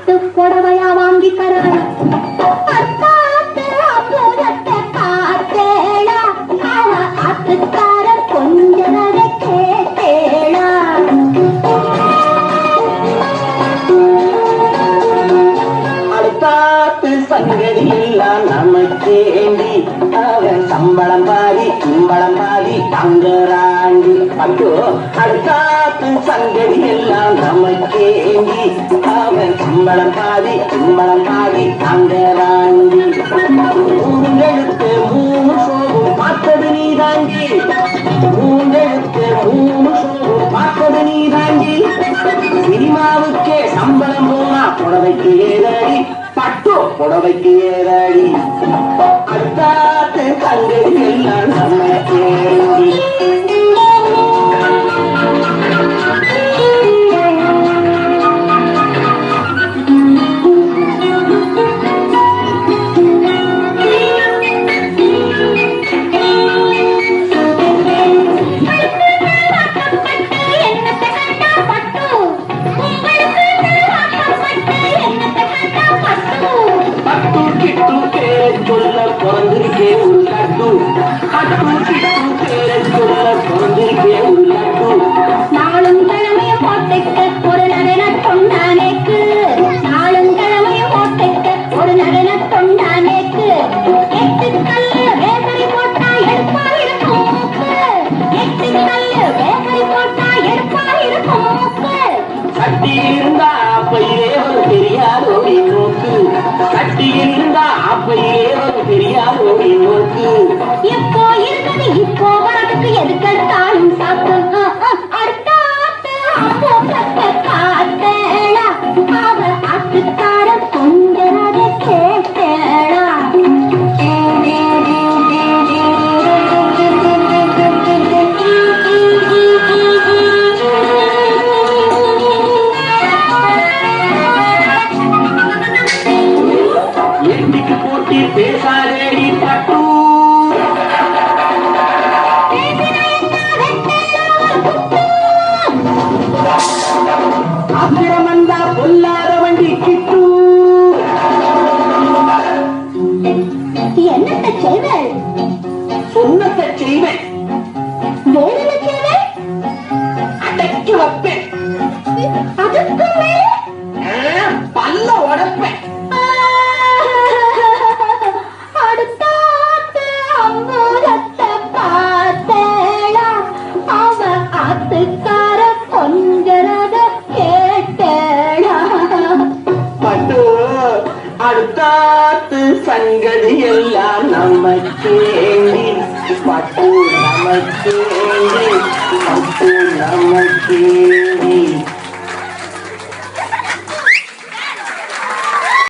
பட்டு புடவையா வாங்கி தரான். பட்டாத்து அமுதத்தை காத்தேளா, அவ ஆத்துக்கார கொஞ்சம் அதை கேட்டேளா. அடுத்தாத்து சங்கதி எல்லாம் நமக்கேண்டி, அவன் சம்பளம் பாதி கும்பளம் பாதி தங்கராண்டி. பட்டு அடுத்தாத்து சங்கதி எல்லாம் நமக்கேண்டி, அவன் சம்பளம் பாதி கும்பளம் பாதி தங்கராண்டி. மூன்றெழுத்து மூணு சோகம் பார்த்தது நீ தாங்கி, மூன்றெழுத்து மூணு சோகம் பார்த்தது நீ தாங்கி. சினிமாவுக்கே சம்பளம் போனா புடவைக்கு ஏறடி, பட்டு புடவைக்கு ஏறடி. அடுத்தாத்து சங்கதி எல்லாம் நமக்கேண்டி. சொல்ல பிறந்திருக்கே ஒரு லட்டு, கட்டு கிட்டு பேரை சொல்ல பிறந்திருக்கே ஒரு லட்டு. நாளும் கிழமையும் போட்டுக்க ஒரு நடன தொண்டானேக்கு, நாளும் கிழமையும் போட்டுக்க ஒரு நடன தொண்டானேக்கு. எட்டு கல்லு வேகரி போட்டா எடுப்பா இருக்கும் மூக்கு, எட்டு கல்லு வேகரி போட்டா எடுப்பா இருக்கும் மூக்கு. சட்டியில் இருந்தா அப்பையிலே ஒரு தெரியாதோடி நோக்கு, சட்டியில் இருந்தா அப்பையிலே ஒரு தெரியாதோடி நோக்கு. எப்போ இருந்தது இப்போ வரதுக்கு எதுக்கெடுத்தாலும் சாக்கு. அடுத்தாத்து அப்போக்கத்தை காத்தேளா, அவ ஆத்துக்கார கொஞ்சம் அதை கேட்டேளா. எட்டிக்கு போட்டி பேசாதேடி பட்டு, ஆத்திரம் வந்தா பொல்லாத வண்டி கிட்டு. என்னத்தை செய்வேன், சொன்னத்தை செய்வேன், வேறென்ன செய்வேன், அடக்கி வைப்பேன், அதுக்கு மேல பல்ல உடைப்பேன். அடுத்தாத்து அமுதத்தை பார்த்தேளா, அவ ஆத்துக்கார கொஞ்சரத கேட்டேளா. பட்டு அடுத்தாத்து சங்கதி எல்லாம் நமக்கேண்டி, பட்டு நமக்கேண்டி, பட்டு நமக்கேண்டி.